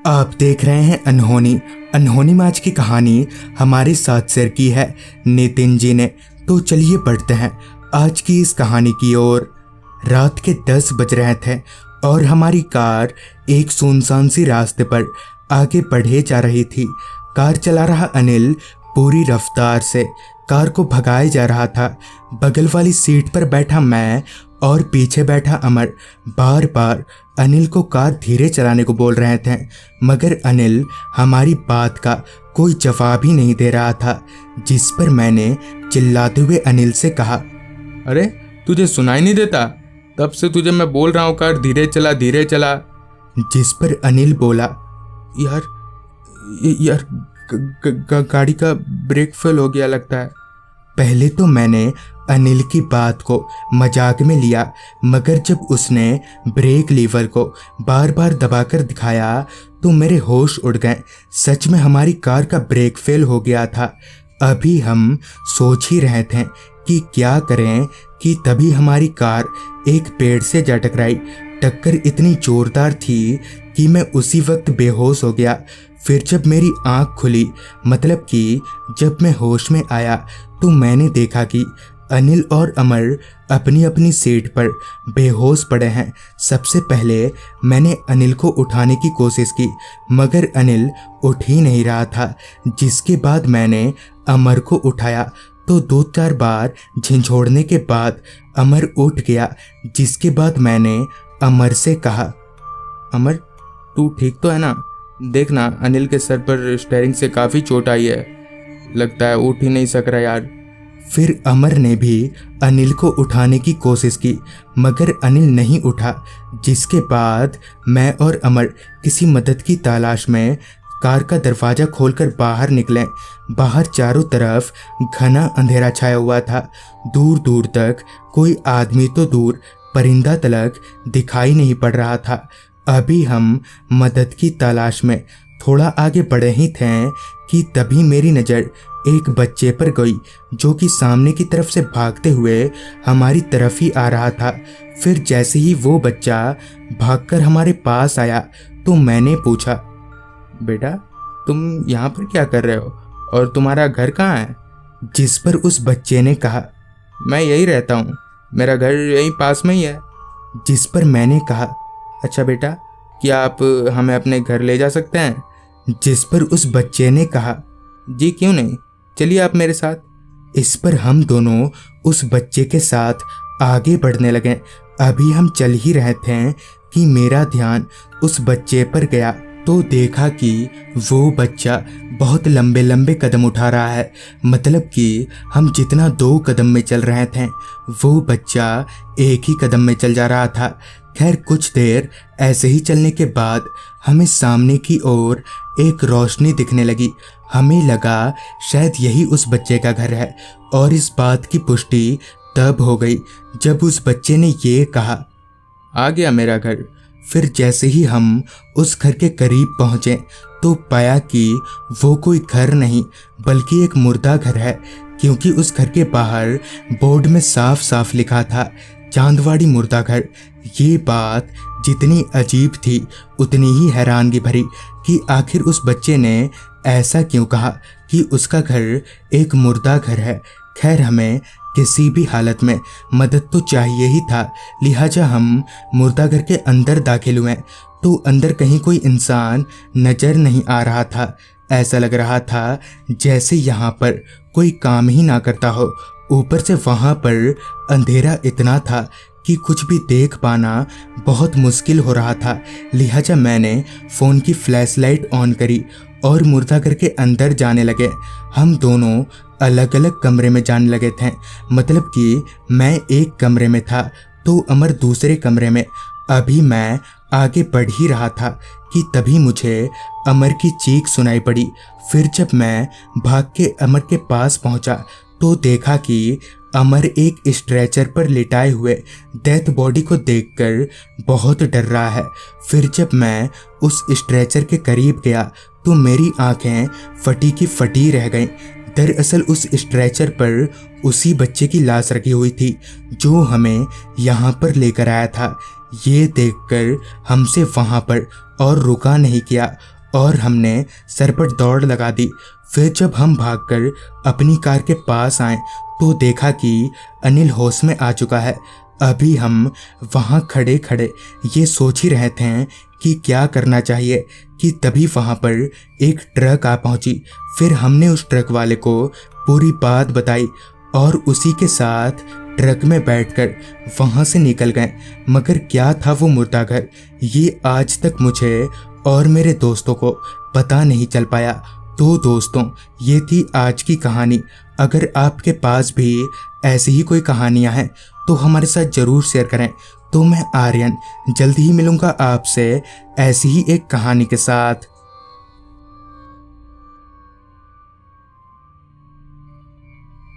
आप देख रहे हैं अनहोनी। अनहोनी में आज की कहानी हमारे साथ शेयर की है नितिन जी ने। तो चलिए बढ़ते हैं आज की इस कहानी की ओर। रात के 10 बज रहे थे और हमारी कार एक सुनसान सी रास्ते पर आगे बढ़े जा रही थी। कार चला रहा अनिल पूरी रफ्तार से कार को भगाए जा रहा था। बगल वाली सीट पर बैठा मैं और पीछे बैठा अमर बार बार अनिल को कार धीरे चलाने को बोल रहे थे, मगर अनिल हमारी बात का कोई जवाब ही नहीं दे रहा था। जिस पर मैंने चिल्लाते हुए अनिल से कहा, अरे तुझे सुनाई नहीं देता? तब से तुझे मैं बोल रहा हूँ कार धीरे चला धीरे चला। जिस पर अनिल बोला, यार गाड़ी का ब्रेक फेल हो गया लगता है। पहले तो मैंने अनिल की बात को मजाक में लिया, मगर जब उसने ब्रेक लीवर को बार बार दबाकर दिखाया तो मेरे होश उड़ गए। सच में हमारी कार का ब्रेक फेल हो गया था। अभी हम सोच ही रहे थे कि क्या करें कि तभी हमारी कार एक पेड़ से जा टकराई। टक्कर इतनी जोरदार थी कि मैं उसी वक्त बेहोश हो गया। फिर जब मेरी आंख खुली, मतलब कि जब मैं होश में आया, तो मैंने देखा कि अनिल और अमर अपनी अपनी सीट पर बेहोश पड़े हैं। सबसे पहले मैंने अनिल को उठाने की कोशिश की, मगर अनिल उठ ही नहीं रहा था। जिसके बाद मैंने अमर को उठाया तो 2-4 बार झिंझोड़ने के बाद अमर उठ गया। जिसके बाद मैंने अमर से कहा, अमर तू ठीक तो है ना? देखना अनिल के सर पर स्टीयरिंग से काफ़ी चोट आई है, लगता है उठ ही नहीं सक रहा यार। फिर अमर ने भी अनिल को उठाने की कोशिश की, मगर अनिल नहीं उठा। जिसके बाद मैं और अमर किसी मदद की तलाश में कार का दरवाज़ा खोलकर बाहर निकले। बाहर चारों तरफ घना अंधेरा छाया हुआ था। दूर दूर तक कोई आदमी तो दूर परिंदा तलक दिखाई नहीं पड़ रहा था। अभी हम मदद की तलाश में थोड़ा आगे बढ़े ही थे कि तभी मेरी नज़र एक बच्चे पर गई, जो कि सामने की तरफ से भागते हुए हमारी तरफ ही आ रहा था। फिर जैसे ही वो बच्चा भागकर हमारे पास आया तो मैंने पूछा, बेटा तुम यहाँ पर क्या कर रहे हो और तुम्हारा घर कहाँ है? जिस पर उस बच्चे ने कहा, मैं यही रहता हूँ, मेरा घर यहीं पास में ही है। जिस पर मैंने कहा, अच्छा बेटा, क्या आप हमें अपने घर ले जा सकते हैं? जिस पर उस बच्चे ने कहा, जी क्यों नहीं, चलिए आप मेरे साथ। इस पर हम दोनों उस बच्चे के साथ आगे बढ़ने लगे। अभी हम चल ही रहे थे कि मेरा ध्यान उस बच्चे पर गया तो देखा कि वो बच्चा बहुत लंबे लंबे कदम उठा रहा है। मतलब कि हम जितना 2 कदम में चल रहे थे, वो बच्चा 1 ही कदम में चल जा रहा था। खैर कुछ देर ऐसे ही चलने के बाद हमें सामने की ओर एक रोशनी दिखने लगी। हमें लगा शायद यही उस बच्चे का घर है, और इस बात की पुष्टि तब हो गई जब उस बच्चे ने ये कहा, आ गया मेरा घर। फिर जैसे ही हम उस घर के करीब पहुंचे तो पाया कि वो कोई घर नहीं बल्कि एक मुर्दा घर है, क्योंकि उस घर के बाहर बोर्ड में साफ साफ लिखा था, चांदवाड़ी मुर्दा घर। ये बात जितनी अजीब थी उतनी ही हैरानगी भरी कि आखिर उस बच्चे ने ऐसा क्यों कहा कि उसका घर एक मुर्दा घर है। खैर हमें किसी भी हालत में मदद तो चाहिए ही था, लिहाजा हम मुर्दा घर के अंदर दाखिल हुए तो अंदर कहीं कोई इंसान नजर नहीं आ रहा था। ऐसा लग रहा था जैसे यहाँ पर कोई काम ही ना करता हो। ऊपर से वहाँ पर अंधेरा इतना था कि कुछ भी देख पाना बहुत मुश्किल हो रहा था। लिहाजा मैंने फ़ोन की फ्लैशलाइट ऑन करी और मुर्दा घर के अंदर जाने लगे। हम दोनों अलग अलग कमरे में जाने लगे थे, मतलब कि मैं एक कमरे में था तो अमर दूसरे कमरे में। अभी मैं आगे बढ़ ही रहा था कि तभी मुझे अमर की चीख सुनाई पड़ी। फिर जब मैं भाग के अमर के पास पहुंचा तो देखा कि अमर एक स्ट्रेचर पर लिटाए हुए डेथ बॉडी को देखकर बहुत डर रहा है। फिर जब मैं उस स्ट्रेचर के करीब गया तो मेरी आंखें फटी की फटी रह गईं। दरअसल उस स्ट्रेचर पर उसी बच्चे की लाश रखी हुई थी जो हमें यहाँ पर लेकर आया था। ये देखकर हमसे वहाँ पर और रुका नहीं किया और हमने सर पर दौड़ लगा दी। फिर जब हम भागकर अपनी कार के पास आए तो देखा कि अनिल होश में आ चुका है। अभी हम वहां खड़े खड़े ये सोच ही रहे थे कि क्या करना चाहिए कि तभी वहां पर एक ट्रक आ पहुंची। फिर हमने उस ट्रक वाले को पूरी बात बताई और उसी के साथ ट्रक में बैठकर वहां से निकल गए। मगर क्या था वो मुर्दा घर, ये आज तक मुझे और मेरे दोस्तों को पता नहीं चल पाया। तो दोस्तों, ये थी आज की कहानी। अगर आपके पास भी ऐसी ही कोई कहानियां हैं तो हमारे साथ ज़रूर शेयर करें। तो मैं आर्यन जल्दी ही मिलूंगा आपसे ऐसी ही एक कहानी के साथ।